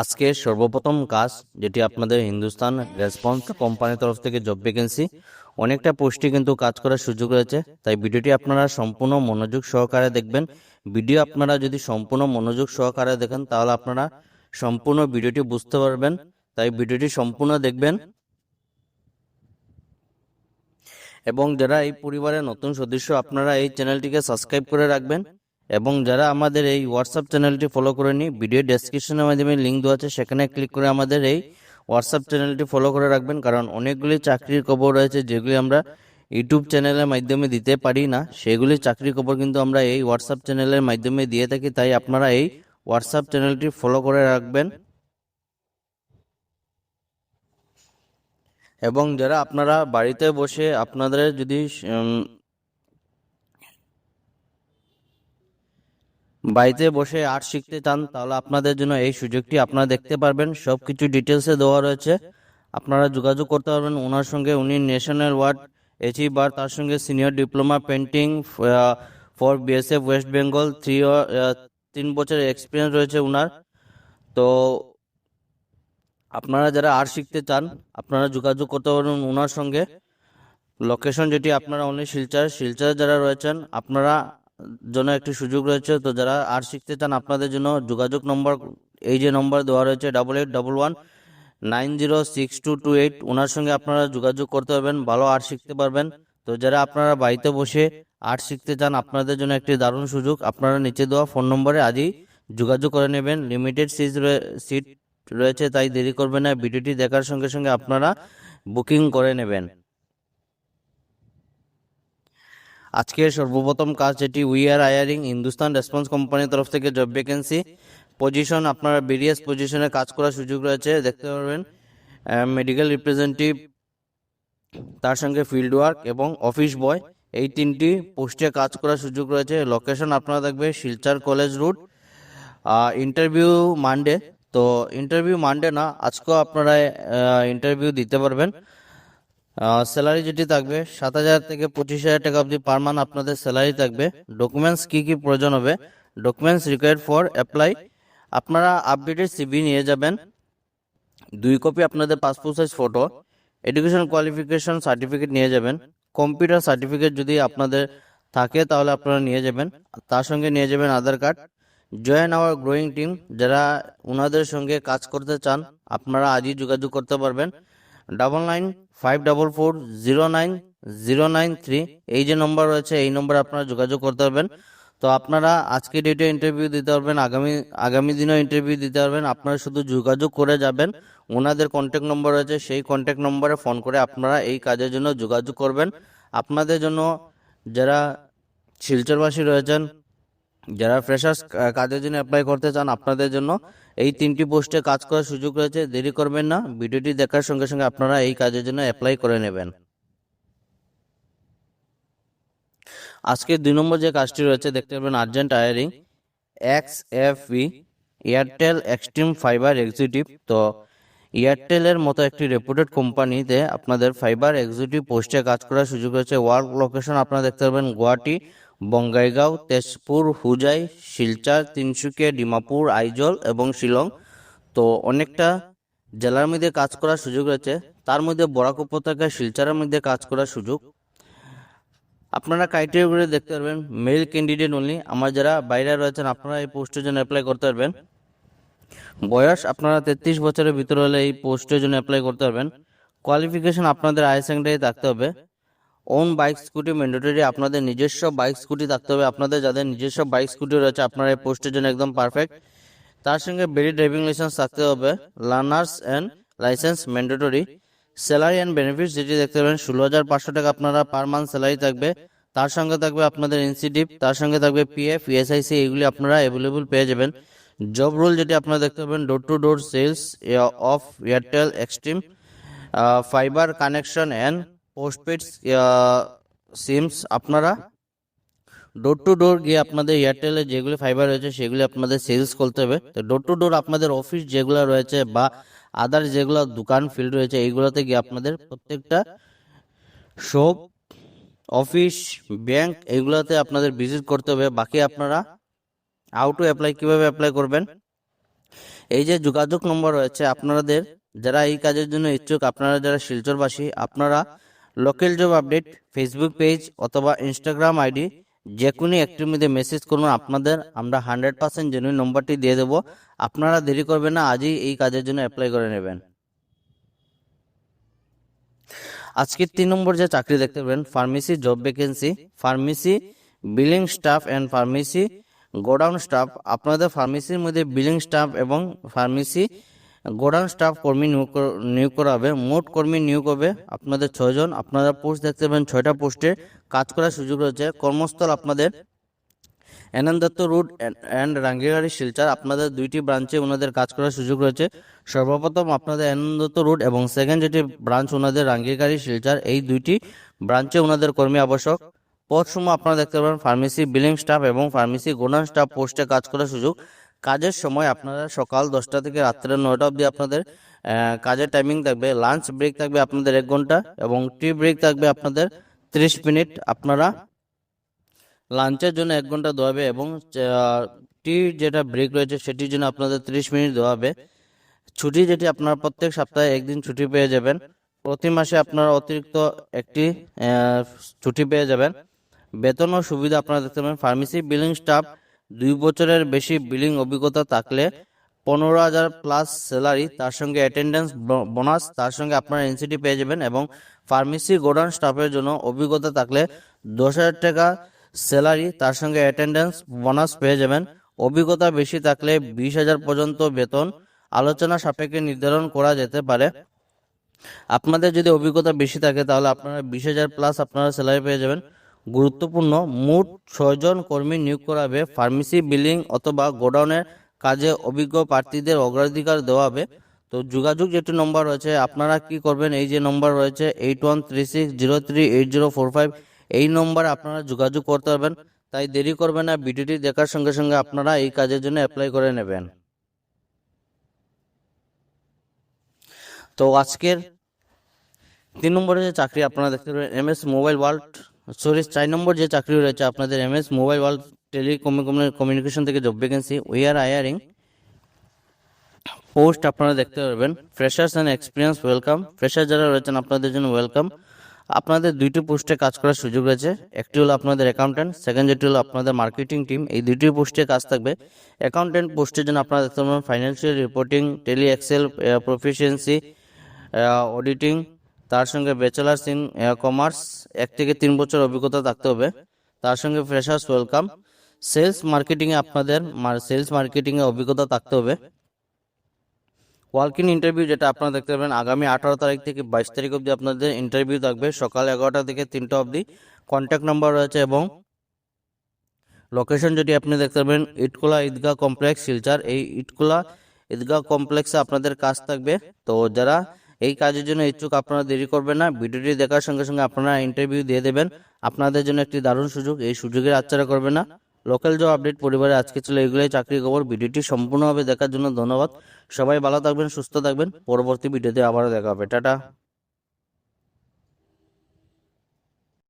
আজকে সর্বপ্রথম কাজ যেটি আপনাদের হিন্দুস্তান রেসপন্স কোম্পানির তরফ থেকে জব ভ্যাকেন্সি, অনেকটা পোস্টে কিন্তু কাজ করার সুযোগ রয়েছে। তাই ভিডিওটি আপনারা সম্পূর্ণ মনোযোগ সহকারে দেখবেন। ভিডিও আপনারা যদি সম্পূর্ণ মনোযোগ সহকারে দেখেন তাহলে আপনারা সম্পূর্ণ ভিডিওটি বুঝতে পারবেন। তাই ভিডিওটি সম্পূর্ণ দেখবেন। এবং যারা এই পরিবারের নতুন সদস্য আপনারা এই চ্যানেলটিকে সাবস্ক্রাইব করে রাখবেন। এবং যারা আমাদের এই হোয়াটসঅ্যাপ চ্যানেলটি ফলো করেনি, ভিডিও ডেসক্রিপশনের মাধ্যমে লিঙ্ক দেওয়া আছে, সেখানে ক্লিক করে আমাদের এই হোয়াটসঅ্যাপ চ্যানেলটি ফলো করে রাখবেন। কারণ অনেকগুলি চাকরির খবর রয়েছে যেগুলি আমরা ইউটিউব চ্যানেলের মাধ্যমে দিতে পারি না, সেগুলি চাকরির খবর কিন্তু আমরা এই হোয়াটসঅ্যাপ চ্যানেলের মাধ্যমে দিয়ে থাকি। তাই আপনারা এই হোয়াটসঅ্যাপ চ্যানেলটি ফলো করে রাখবেন। এবং যারা আপনারা বাড়িতে বসে আপনাদের যদি বাড়িতে বসে আর্ট শিখতে চান তাহলে আপনাদের জন্য এই সুযোগটি আপনারা দেখতে পারবেন। সবকিছু ডিটেলসে দেওয়া রয়েছে, আপনারা যোগাযোগ করতে পারবেন ওনার সঙ্গে। উনি ন্যাশনাল ওয়ার্ড অ্যাচিভার, তার সঙ্গে senior diploma painting for BSF West Bengal, 3 বছরের এক্সপিরিয়েন্স রয়েছে ওনার। তো আপনারা যারা আর্ট শিখতে চান আপনারা যোগাযোগ করতে পারবেন ওনার সঙ্গে। লোকেশন যেটি আপনারা অনলি শিলচরে যারা রয়েছেন আপনারা জন্য একটি সুযোগ রয়েছে। তো যারা আর্ট শিখতে চান আপনাদের জন্য যোগাযোগ নম্বর এই যে নম্বর দেওয়া রয়েছে 8811906228, ওনার সঙ্গে আপনারা যোগাযোগ করতে পারবেন, ভালো আর্ট শিখতে পারবেন। তো যারা আপনারা বাড়িতে বসে আর্ট শিখতে চান আপনাদের জন্য একটি দারুণ সুযোগ, আপনারা নিচে দেওয়া ফোন নম্বরে আজই যোগাযোগ করে নেবেন। লিমিটেড সিট রয়েছে, তাই দেরি করবেন না, ভিডিওটি দেখার সঙ্গে সঙ্গে আপনারা বুকিং করে নেবেন। আজকের সর্বপ্রথম কাজ যেটি we are hiring, Hindustan response কোম্পানির তরফ থেকে জব ভ্যাকেন্সি। পজিশন আপনারা ভেরিয়াস পজিশনে কাজ করার সুযোগ রয়েছে, দেখতে পারবেন। মেডিকেল রিপ্রেজেন্টেটিভ, তার সঙ্গে ফিল্ড ওয়ার্ক এবং অফিস বয়, এই 3টি পোস্টে কাজ করার সুযোগ রয়েছে। লোকেশন আপনারা দেখবে Silchar college road. Interview Monday, তো ইন্টারভিউ মানডে না, আজকেও আপনারা ইন্টারভিউ দিতে পারবেন। স্যালারি যেটি থাকবে 7,000 থেকে 25,000 টাকা অবধি পার মান্থ আপনাদের স্যালারি থাকবে। ডকুমেন্টস কি কি প্রয়োজন হবে, ডকুমেন্টস রিকোয়ার্ড ফর অ্যাপ্লাই, আপনারা আপডেটেড সিভি নিয়ে যাবেন, 2 কপি আপনাদের passport size photo, education qualification certificate নিয়ে যাবেন, কম্পিউটার সার্টিফিকেট যদি আপনাদের থাকে তাহলে আপনারা নিয়ে যাবেন, তার সঙ্গে নিয়ে যাবেন Aadhaar card. Join our growing team, যারা ওনাদের সঙ্গে কাজ করতে চান আপনারা আজই যোগাযোগ করতে পারবেন। 9954090993, এই যে নম্বর রয়েছে এই নম্বরে আপনারা যোগাযোগ করতে পারবেন। তো আপনারা আজকে ডেটে ইন্টারভিউ দিতে পারবেন, আগামী দিনেও ইন্টারভিউ দিতে পারবেন। আপনারা শুধু যোগাযোগ করে যাবেন, ওনাদের কন্ট্যাক্ট নম্বর রয়েছে, সেই কন্ট্যাক্ট নম্বরে ফোন করে আপনারা এই কাজের জন্য যোগাযোগ করবেন। আপনাদের জন্য যারা শিলচরবাসী রয়েছেন, যারা ফ্রেশার্স কাজের জন্য অ্যাপ্লাই করতে চান আপনাদের জন্য এই 3টি পোস্টে কাজ করার সুযোগ রয়েছে, দেরি করবেন না, ভিডিওটি দেখার সঙ্গে সঙ্গে আপনারা এই কাজের জন্য অ্যাপ্লাই করে নেবেন। আজকে 2 নম্বর যে কাজটি রয়েছে দেখতে পাবেন urgent hiring, XFV Airtel extreme fiber executive. তো এয়ারটেলের মতো একটি রেপুটেড কোম্পানিতে আপনাদের ফাইবার এক্সিকিউটিভ পোস্টে কাজ করার সুযোগ রয়েছে। ওয়ার্ক লোকেশন আপনারা দেখতে পাবেন গুয়াহাটি, বঙ্গাইগাঁও, তেজপুর, হুজাই, শিলচর, তিনসুকিয়া, ডিমাপুর, আইজল এবং শিলং। তো অনেকটা জেলার মধ্যে কাজ করার সুযোগ রয়েছে, তার মধ্যে বরাক উপত্যকায় শিলচরের মধ্যে কাজ করার সুযোগ। আপনারা ক্রাইটেরিয়াগুলো দেখতে পারবেন, মেল ক্যান্ডিডেট অনলি, আমার যারা বাইরে রয়েছেন আপনারা এই পোস্টের জন্য অ্যাপ্লাই করতে পারবেন। বয়স আপনারা 33 বছরের ভিতরে হলে এই পোস্টের জন্য অ্যাপ্লাই করতে পারবেন। কোয়ালিফিকেশন আপনাদের হায়ার সেকেন্ডারি থাকতে হবে। ওন বাইক স্কুটি ম্যান্ডেটরি, আপনাদের নিজস্ব বাইক স্কুটি থাকতে হবে। আপনাদের যাদের নিজস্ব বাইক স্কুটি রয়েছে আপনারা এই পোস্টের জন্য একদম পারফেক্ট। তার সঙ্গে ভ্যালিড ড্রাইভিং লাইসেন্স থাকতে হবে। Learners and licence mandatory. Salary and benefits যেটি দেখতে পাবেন 16,500 টাকা আপনারা পার মান্থ স্যালারি থাকবে। তার সঙ্গে থাকবে আপনাদের ইনসেন্টিভ, তার সঙ্গে থাকবে PF, ESIC, এগুলি আপনারা অ্যাভেলেবল পেয়ে যাবেন। জব রোল যেটি আপনারা দেখতে পাবেন door to door sales of Airtel extreme fiber connection and postpaid SIMs. আপনারা ডোর টু ডোর গিয়ে আপনাদের এয়ারটেলের যেগুলি ফাইবার রয়েছে সেগুলি আপনাদের সেলস করতে হবে। তো ডোর টু ডোর আপনাদের অফিস যেগুলো রয়েছে বা আদার যেগুলো দোকান ফিল্ড রয়েছে এইগুলোতে গিয়ে আপনাদের প্রত্যেকটা শপ, অফিস, ব্যাংক এইগুলোতে আপনাদের ভিজিট করতে হবে। বাকি আপনারা হাউ টু অ্যাপ্লাই, কীভাবে অ্যাপ্লাই করবেন, এই যে যোগাযোগ নম্বর রয়েছে আপনাদের, যারা এই কাজের জন্য ইচ্ছুক, আপনারা যারা শিলচরবাসী, আপনারা local job update Facebook page অথবা ইনস্টাগ্রাম আইডি যে কোনো একটির মধ্যে মেসেজ করুন। আমরা 100% জেনুইন নম্বরটি দিয়ে দেবো। আপনারা দেরি করবেন না, আজই এই কাজের জন্য অ্যাপ্লাই করে নেবেন। আজকের 3 নম্বর যে চাকরি দেখতে পাবেন, pharmacy job vacancy, pharmacy billing staff and pharmacy godown staff. আপনাদের ফার্মেসির মধ্যে বিলিং স্টাফ এবং ফার্মেসি গোডাউন স্টাফ কর্মী নিয়োগ করা হবে। মোট কর্মী নিয়োগ হবে আপনাদের 6 জন। আপনারা পোস্ট দেখতে পাবেন, 6টা পোস্টে কাজ করার সুযোগ রয়েছে। কর্মস্থল আপনাদের NN Dutta road and Rangibari Silchar. আপনাদের 2টি ব্রাঞ্চে ওনাদের কাজ করার সুযোগ রয়েছে। সর্বপ্রথম আপনাদের এনএন দত্ত রোড এবং সেকেন্ড যেটি ব্রাঞ্চ ওনাদের রাঙ্গিবাড়ি শিলচর, এই 2টি ব্রাঞ্চে ওনাদের কর্মী আবশ্যক। পদ সময় আপনারা দেখতে পাবেন ফার্মেসি বিলিং স্টাফ এবং ফার্মেসি গোডাউন স্টাফ পোস্টে কাজ করার সুযোগ। কাজের সময় আপনারা সকাল 10টা থেকে রাত্রে 9টা অবধি আপনাদের কাজের টাইমিং থাকবে। লাঞ্চ ব্রেক থাকবে আপনাদের 1 ঘন্টা এবং টি ব্রেক থাকবে আপনাদের 30 মিনিট। আপনারা লাঞ্চের জন্য 1 ঘন্টা দেওয়া হবে এবং টি যেটা ব্রেক রয়েছে সেটির জন্য আপনাদের 30 মিনিট দেওয়া হবে। ছুটি যেটি আপনারা প্রত্যেক সপ্তাহে 1 দিন ছুটি পেয়ে যাবেন। প্রতি মাসে আপনারা অতিরিক্ত একটি ছুটি পেয়ে যাবেন। বেতন ও সুবিধা আপনারা দেখতে পাবেন, ফার্মেসি বিলিং স্টাফ 2 বছরের বেশি বিলিং অভিজ্ঞতা থাকলে 15,000 প্লাস স্যালারি, তার সঙ্গে অ্যাটেন্ডেন্স বোনাস, তার সঙ্গে আপনারা এনসিটি পেয়ে যাবেন। এবং ফার্মেসি গোডাউন স্টাফের জন্য অভিজ্ঞতা থাকলে 10,000 টাকা স্যালারি, তার সঙ্গে অ্যাটেন্ডেন্স বোনাস পেয়ে যাবেন। অভিজ্ঞতা বেশি থাকলে 20,000 পর্যন্ত বেতন আলোচনা সাপেক্ষে নির্ধারণ করা যেতে পারে। আপনাদের যদি অভিজ্ঞতা বেশি থাকে তাহলে আপনারা 20,000 প্লাস আপনারা স্যালারি পেয়ে যাবেন। গুরুত্বপূর্ণ, মোট 6 জন কর্মী নিয়োগ করা হবে। ফার্মেসি বিলিং অথবা গোডাউনের কাজে অভিজ্ঞ প্রার্থীদের অগ্রাধিকার দেওয়া হবে। তো যোগাযোগ যেটি নম্বর রয়েছে, আপনারা কি করবেন, এই যে নম্বর রয়েছে 8136038045, এই নম্বরে আপনারা যোগাযোগ করতে পারবেন। তাই দেরি করবেন না, ভিডিওটি দেখার সঙ্গে সঙ্গে আপনারা এই কাজের জন্য অ্যাপ্লাই করে নেবেন। তো আজকের 3 নম্বরে যে চাকরি আপনারা দেখতে পাবেন, এমএস মোবাইল ওয়ার্ল্ড 4 নম্বর যে চাকরি রয়েছে আপনাদের এমএস মোবাইল ওয়ার্ল্ড টেলিকমিউনিকেশন থেকে job vacancy. We are hiring post আপনারা দেখতে পারবেন। Freshers and experience welcome. Fresher যারা রয়েছেন আপনাদের জন্য ওয়েলকাম। আপনাদের 2টি পোস্টে কাজ করার সুযোগ রয়েছে। একটি হলো আপনাদের অ্যাকাউন্টেন্ট, সেকেন্ড যেটি হলো আপনাদের মার্কেটিং টিম। এই 2টি পোস্টে কাজ থাকবে। অ্যাকাউন্টেন্ট পোস্টের জন্য আপনারা দেখতে পাবেন financial reporting, Tally Excel proficiency, auditing, তার সঙ্গে ব্যাচেলার্স ইন কমার্স 1 থেকে 3 বছর অভিজ্ঞতা থাকতে হবে। তার সঙ্গে ফ্রেশার্স ওয়েলকাম। সেলস মার্কেটিংয়ে আপনাদের সেলস মার্কেটিংয়ে অভিজ্ঞতা থাকতে হবে। ওয়ার্ক ইন ইন্টারভিউ যেটা আপনারা দেখতে পাবেন, আগামী 18 তারিখ থেকে 22 তারিখ অবধি আপনাদের ইন্টারভিউ থাকবে, সকাল 11টা থেকে 3টা অবধি। কন্ট্যাক্ট নাম্বার রয়েছে এবং লোকেশন যেটি আপনি দেখতে পাবেন ইটকোলা ঈদগাহ কমপ্লেক্স শিলচর। এই ইটকোলা ঈদগাহ কমপ্লেক্সে আপনাদের কাজ থাকবে। তো যারা এই কাজের জন্য ইচ্ছুক আপনারা দেরি করবেন না, ভিডিওটি দেখার সঙ্গে সঙ্গে আপনারা ইন্টারভিউ দিয়ে দেবেন। আপনাদের জন্য একটি দারুণ সুযোগ, এই সুযোগের হাতছাড়া করবেন না। লোকাল জব আপডেট পরিবারে আজকে ছিল এগুলোই চাকরি খবর। ভিডিওটি সম্পূর্ণভাবে দেখার জন্য ধন্যবাদ। সবাই ভালো থাকবেন, সুস্থ থাকবেন। পরবর্তী ভিডিওতে আবারও দেখা হবে। টাটা।